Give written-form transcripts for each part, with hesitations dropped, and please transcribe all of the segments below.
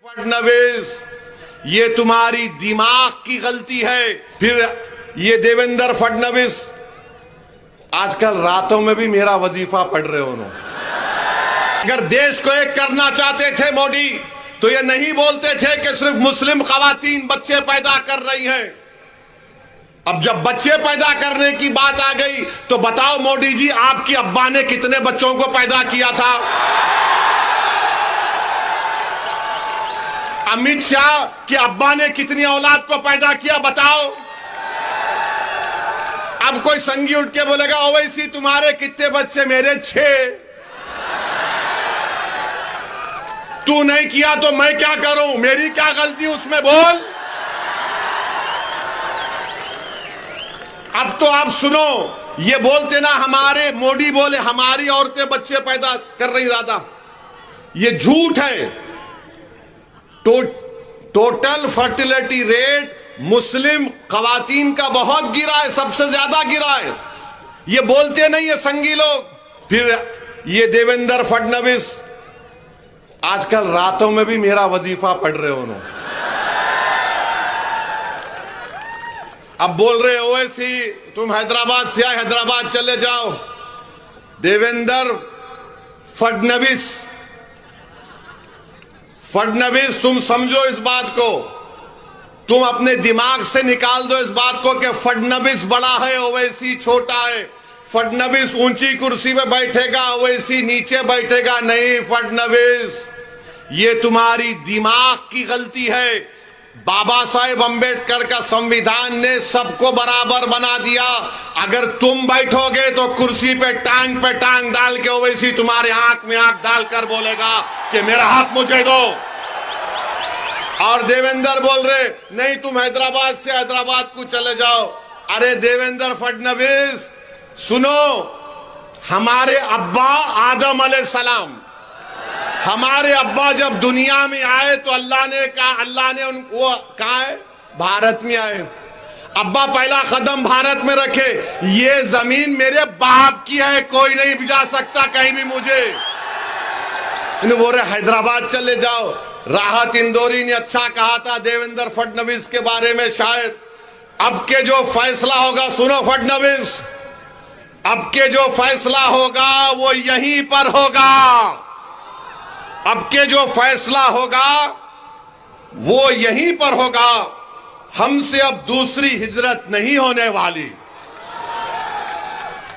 फडणवीस, ये तुम्हारी दिमाग की गलती है। फिर ये देवेंद्र फडणवीस आजकल रातों में भी मेरा वजीफा पढ़ रहे हो। अगर देश को एक करना चाहते थे मोदी, तो ये नहीं बोलते थे कि सिर्फ मुस्लिम खवातीन बच्चे पैदा कर रही हैं। अब जब बच्चे पैदा करने की बात आ गई, तो बताओ मोदी जी, आपकी अब्बा ने कितने बच्चों को पैदा किया था? अमित शाह की अब्बा ने कितनी औलाद को पैदा किया, बताओ। अब कोई संगी उठ के बोलेगा, ओवैसी तुम्हारे कितने बच्चे? मेरे 6। तू नहीं किया तो मैं क्या करूं? मेरी क्या गलती उसमें, बोल। अब तो आप सुनो, ये बोलते ना हमारे मोदी बोले हमारी औरतें बच्चे पैदा कर रही ज्यादा, ये झूठ है। टोटल फर्टिलिटी रेट मुस्लिम खवातीन का बहुत गिरा है, सबसे ज्यादा गिरा है। ये बोलते नहीं है संगी लोग। फिर ये देवेंद्र फडणवीस आजकल रातों में भी मेरा वजीफा पढ़ रहे हो। अब बोल रहे ओवैसी तुम हैदराबाद से आए, हैदराबाद चले जाओ। देवेंद्र फडणवीस तुम समझो इस बात को, तुम अपने दिमाग से निकाल दो इस बात को कि फडणवीस बड़ा है, ओवैसी छोटा है। फडणवीस ऊंची कुर्सी पे बैठेगा, ओवैसी नीचे बैठेगा। नहीं फडणवीस, ये तुम्हारी दिमाग की गलती है। बाबा साहेब अंबेडकर का संविधान ने सबको बराबर बना दिया। अगर तुम बैठोगे तो कुर्सी पे टांग डाल के ओवैसी तुम्हारे आंख में आंख डालकर बोलेगा कि मेरा हक मुझे दो। और देवेंद्र बोल रहे नहीं तुम हैदराबाद से हैदराबाद को चले जाओ। अरे देवेंद्र फडणवीस सुनो, हमारे अब्बा आदम अलैहिस्सलाम, हमारे अब्बा जब दुनिया में आए तो अल्लाह ने उनको कहा है भारत में आए। अब्बा पहला कदम भारत में रखे। ये जमीन मेरे बाप की है, कोई नहीं भिजा सकता कहीं भी मुझे। इन्हें बोल रहे हैदराबाद चले जाओ। राहत इंदौरी ने अच्छा कहा था देवेंद्र फडणवीस के बारे में, शायद अब के जो फैसला होगा, सुनो फडणवीस, अब के जो फैसला होगा वो यहीं पर होगा। अब के जो फैसला होगा वो यहीं पर होगा। हमसे अब दूसरी हिजरत नहीं होने वाली।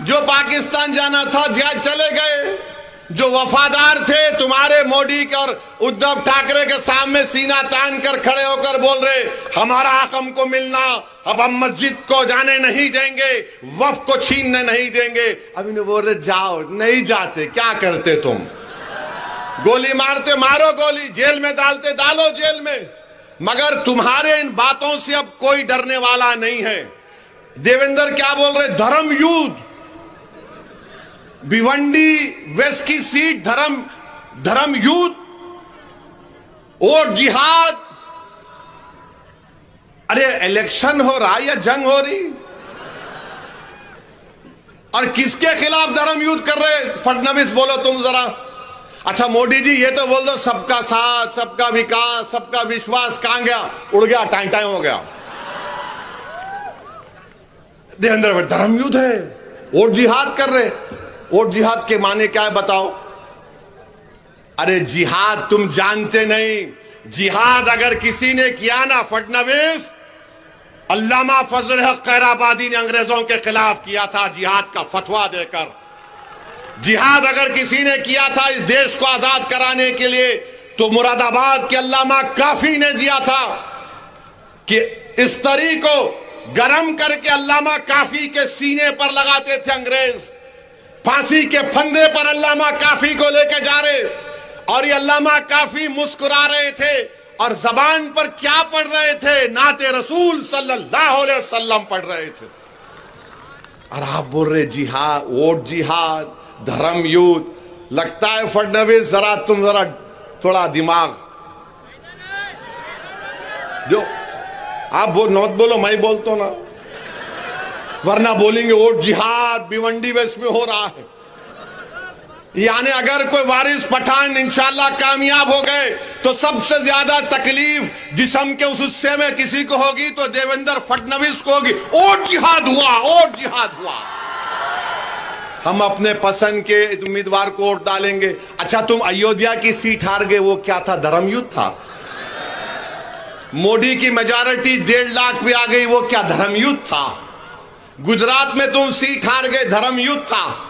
जो पाकिस्तान जाना था चले गए, जो वफादार थे तुम्हारे मोदी के और उद्धव ठाकरे के सामने सीना तान कर खड़े होकर बोल रहे हमारा हक हमको मिलना, अब हम मस्जिद को जाने नहीं देंगे, वक्फ को छीनने नहीं देंगे। अब इन्हें बोल रहे जाओ, नहीं जाते। क्या करते तुम? गोली मारते मारो गोली, जेल में डालते डालो जेल में। मगर तुम्हारे इन बातों से अब कोई डरने वाला नहीं है। देवेंद्र क्या बोल रहे? धर्म युद्ध, भिवंडी वेस्ट की सीट धर्म युद्ध, और जिहाद। अरे इलेक्शन हो रहा है या जंग हो रही? और किसके खिलाफ धर्म युद्ध कर रहे फडणवीस? बोलो तुम जरा। अच्छा मोदी जी ये तो बोल दो सबका साथ, सबका विकास, सबका विश्वास, कहां गया? उड़ गया, टाइम हो गया। देवेंद्र धर्म युद्ध है, और जिहाद कर रहे। और जिहाद के माने क्या है बताओ? अरे जिहाद तुम जानते नहीं। जिहाद अगर किसी ने किया ना फडणवीस, अल्लामा फजल हक खैराबादी ने अंग्रेजों के खिलाफ किया था जिहाद का फतवा देकर। जिहाद अगर किसी ने किया था इस देश को आजाद कराने के लिए, तो मुरादाबाद के अल्लामा काफी ने दिया था कि इस तरी को गरम करके अल्लामा काफी के सीने पर लगाते थे अंग्रेज। फांसी के फंदे पर अल्लामा काफी को लेके जा रहे, और ये अल्लामा काफी मुस्कुरा रहे थे और जबान पर क्या पढ़ रहे थे? नाते रसूल सल्लल्लाहु अलैहि वसल्लम पढ़ रहे थे। और आप बोल रहे जिहाद, वोट जिहाद, धर्म युद्ध। लगता है फडणवीस जरा तुम जरा थोड़ा दिमाग जो आप नौत बोलो, मैं बोलता ना, वरना बोलेंगे वोट जिहाद भिवंडी वेस्ट में हो रहा है। यानी अगर कोई वारिस पठान इंशाल्लाह कामयाब हो गए तो सबसे ज्यादा तकलीफ जिस्म के उस हिस्से में किसी को होगी तो देवेंद्र फडणवीस को होगी। और जिहाद हुआ, और जिहाद हुआ। हम अपने पसंद के उम्मीदवार को वोट डालेंगे। अच्छा, तुम अयोध्या की सीट हार गए, वो क्या था? धर्मयुद्ध था। मोदी की मेजॉरिटी 1.5 लाख पे आ गई, वो क्या धर्मयुद्ध था? गुजरात में तुम सीट हार गए, धर्मयुद्ध था।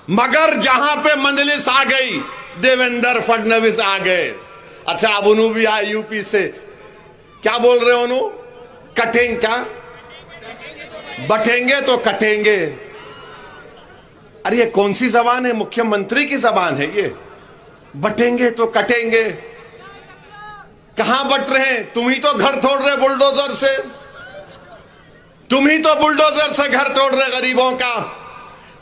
मगर जहां पे मंजलिस आ गई, देवेंद्र फडणवीस आ गए। अच्छा, अब उन्होंने भी आए यूपी से, क्या बोल रहे हो उन्होंने? कटेंगे क्या? बटेंगे तो कटेंगे। अरे ये कौन सी जबान है? मुख्यमंत्री की जबान है ये। बटेंगे तो कटेंगे। कहां बट रहे हैं? तुम ही तो घर तोड़ रहे बुलडोजर से। तुम ही तो बुलडोजर से घर तोड़ रहे गरीबों का।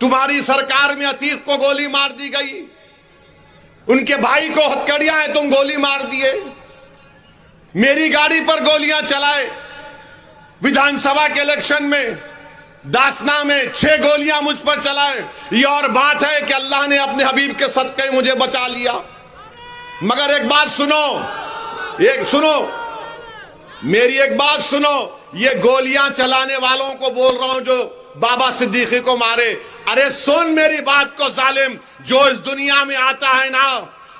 तुम्हारी सरकार में अतीक को गोली मार दी गई, उनके भाई को हथकड़ियां है, तुम गोली मार दिए। मेरी गाड़ी पर गोलियां चलाए विधानसभा के इलेक्शन में, दासना में 6 गोलियां मुझ पर चलाए। ये और बात है कि अल्लाह ने अपने हबीब के सदक़े मुझे बचा लिया। मगर एक बात सुनो, मेरी एक बात सुनो। ये गोलियां चलाने वालों को बोल रहा हूं जो बाबा सिद्दीकी को मारे। अरे सुन मेरी बात को जालिम, जो इस दुनिया में आता है ना,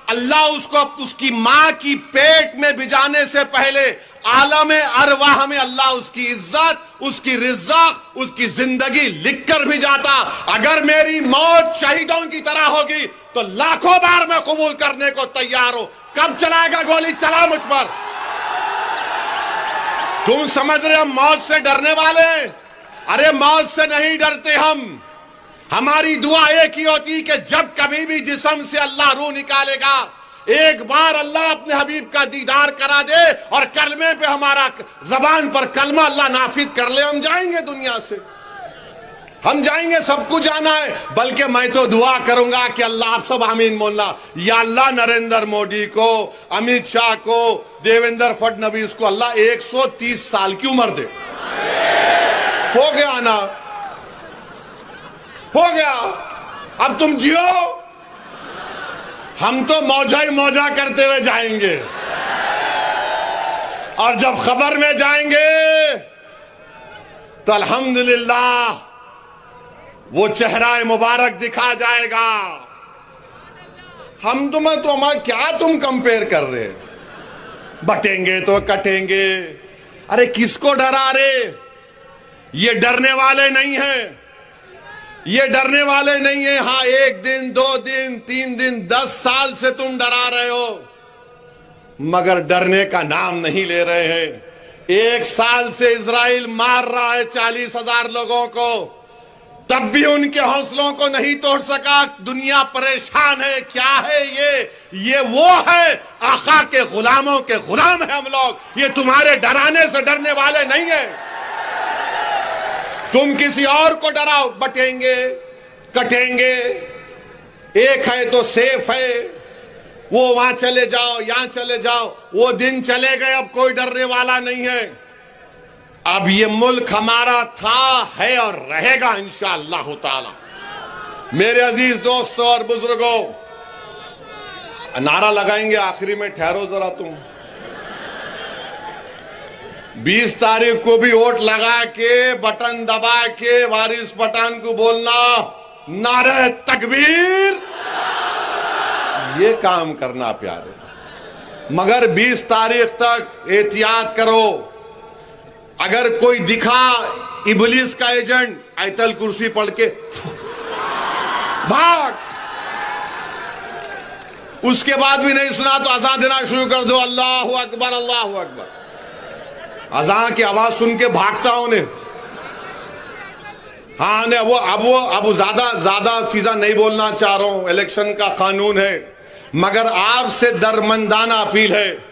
अल्लाह उसको उसकी मां की पेट में भिजाने से पहले आलम अरवाह में अल्लाह उसकी इज्जत, उसकी रिज़्क़, उसकी जिंदगी लिख कर भी जाता। अगर मेरी मौत शहीदों की तरह होगी तो लाखों बार मैं कबूल करने को तैयार हूं। कब चलाएगा गोली? चला मुझ पर। तुम समझ रहे हम मौत से डरने वाले? अरे मौत से नहीं डरते हम। हमारी दुआ एक ही होती कि जब कभी भी जिस्म से अल्लाह रूह निकालेगा, एक बार अल्लाह अपने हबीब का दीदार करा दे और कलमे पे हमारा जबान पर कलमा अल्लाह नाफिज कर ले, हम जाएंगे दुनिया से। हम जाएंगे, सबको जाना है। बल्कि मैं तो दुआ करूंगा कि अल्लाह, आप सब आमीन बोलना, या अल्लाह नरेंद्र मोदी को, अमित शाह को, देवेंद्र फडणवीस को अल्लाह 130 साल की उम्र दे। हो गया ना, हो गया। अब तुम जियो, हम तो मौजा ही मौजा करते हुए जाएंगे। और जब खबर में जाएंगे तो अल्हम्दुलिल्लाह वो चेहरा मुबारक दिखा जाएगा। हम तुम्हें तो हमारा क्या तुम कंपेयर कर रहे? बटेंगे तो कटेंगे। अरे किसको डरा रे? ये डरने वाले नहीं हैं, ये डरने वाले नहीं है। हाँ, 1 दिन 2 दिन 3 दिन 10 साल से तुम डरा रहे हो, मगर डरने का नाम नहीं ले रहे हैं। 1 साल से इजराइल मार रहा है 40,000 लोगों को, तब भी उनके हौसलों को नहीं तोड़ सका। दुनिया परेशान है। क्या है ये वो है आका के गुलामों के गुलाम है हम लोग। ये तुम्हारे डराने से डरने वाले नहीं है। तुम किसी और को डराओ, बटेंगे कटेंगे। एक है तो सेफ है, वो वहां चले जाओ, यहां चले जाओ। वो दिन चले गए, अब कोई डरने वाला नहीं है। अब ये मुल्क हमारा था, है और रहेगा इंशाअल्लाह ताला। मेरे अजीज दोस्तों और बुजुर्गों, नारा लगाएंगे आखिरी में, ठहरो जरा तुम। 20 तारीख को भी वोट लगा के, बटन दबा के वारिस पठान को बोलना नारे तकबीर, ये काम करना प्यारे। मगर 20 तारीख तक एहतियात करो। अगर कोई दिखा इबलीस का एजेंट, आयतल कुर्सी पढ़ के भाग। उसके बाद भी नहीं सुना तो अज़ान देना शुरू कर दो, अल्लाहु अकबर अल्लाहु अकबर। अज़ान की आवाज सुन के भागता हूं ने। हाँ ने अब ज्यादा चीज़ा नहीं बोलना चाह रहा हूं, इलेक्शन का कानून है। मगर आपसे दरमंदाना अपील है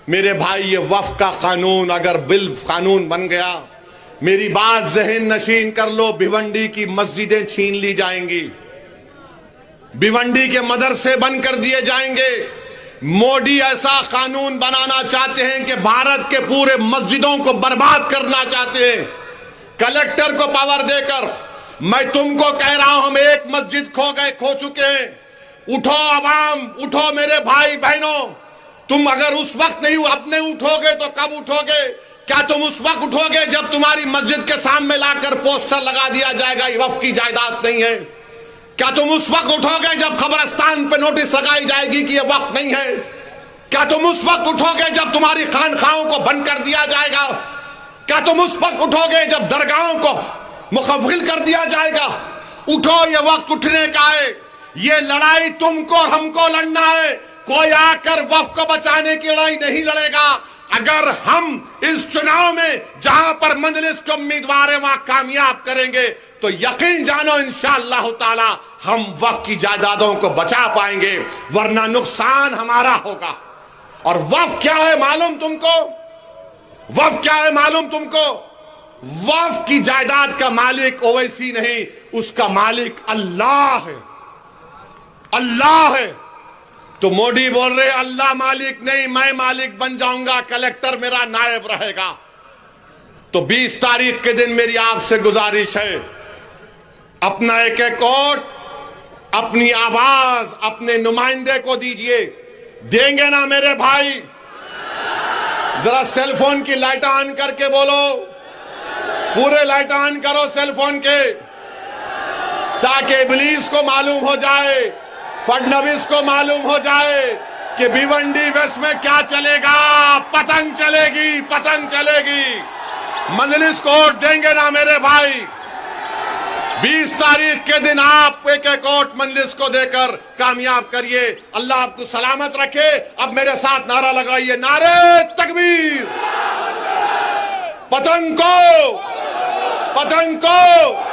मेरे भाई, ये वक्फ का कानून अगर बिल कानून बन गया, मेरी बात ज़हन नशीन कर लो, भिवंडी की मस्जिदें छीन ली जाएंगी, भिवंडी के मदरसे बंद कर दिए जाएंगे। मोदी ऐसा कानून बनाना चाहते हैं कि भारत के पूरे मस्जिदों को बर्बाद करना चाहते हैं, कलेक्टर को पावर देकर। मैं तुमको कह रहा हूं, हम एक मस्जिद खो चुके हैं, उठो अवाम, उठो मेरे भाई बहनों। तुम अगर उस वक्त नहीं अपने उठोगे तो कब उठोगे? क्या तुम उस वक्त उठोगे जब तुम्हारी मस्जिद के सामने लाकर पोस्टर लगा दिया जाएगा ये वक्फ की जायदाद नहीं है? क्या तुम उस वक्त उठोगे जब कब्रिस्तान पे नोटिस लगाई जाएगी कि ये वक्फ नहीं है? क्या तुम उस वक्त उठोगे जब तुम्हारी खानखाहों को बंद कर दिया जाएगा? क्या तुम उस वक्त उठोगे जब दरगाहों को मुखफ़िल कर दिया जाएगा? उठो, ये वक्त उठने का है। ये लड़ाई तुमको और हमको लड़ना है। कोई आकर वक्फ को बचाने की लड़ाई नहीं लड़ेगा। अगर हम इस चुनाव में जहां पर मजलिस के उम्मीदवार है वहां कामयाब करेंगे तो यकीन जानो इंशाअल्लाह ताला हम वक्फ की जायदादों को बचा पाएंगे, वरना नुकसान हमारा होगा। और वक्फ क्या है मालूम तुमको? वक्फ क्या है मालूम तुमको? वक्फ की जायदाद का मालिक ओवैसी नहीं, उसका मालिक अल्लाह है। अल्लाह है। तो मोदी बोल रहे अल्लाह मालिक नहीं, मैं मालिक बन जाऊंगा, कलेक्टर मेरा नायब रहेगा। तो 20 तारीख के दिन मेरी आपसे गुजारिश है, अपना एक एक वोट, अपनी आवाज अपने नुमाइंदे को दीजिए। देंगे ना मेरे भाई? जरा सेलफोन की लाइट ऑन करके बोलो, पूरे लाइट ऑन करो सेलफोन के, ताकि इब्लीस को मालूम हो जाए, फडनवीस को मालूम हो जाए कि भिवंडी वेस्ट में क्या चलेगा। पतंग चलेगी, पतंग चलेगी। मजलिस को वोट देंगे ना मेरे भाई? 20 तारीख के दिन आप एक एक वोट मजलिस को देकर कामयाब करिए। अल्लाह आपको सलामत रखे। अब मेरे साथ नारा लगाइए, नारे तकबीर। पतंग को, पतंग को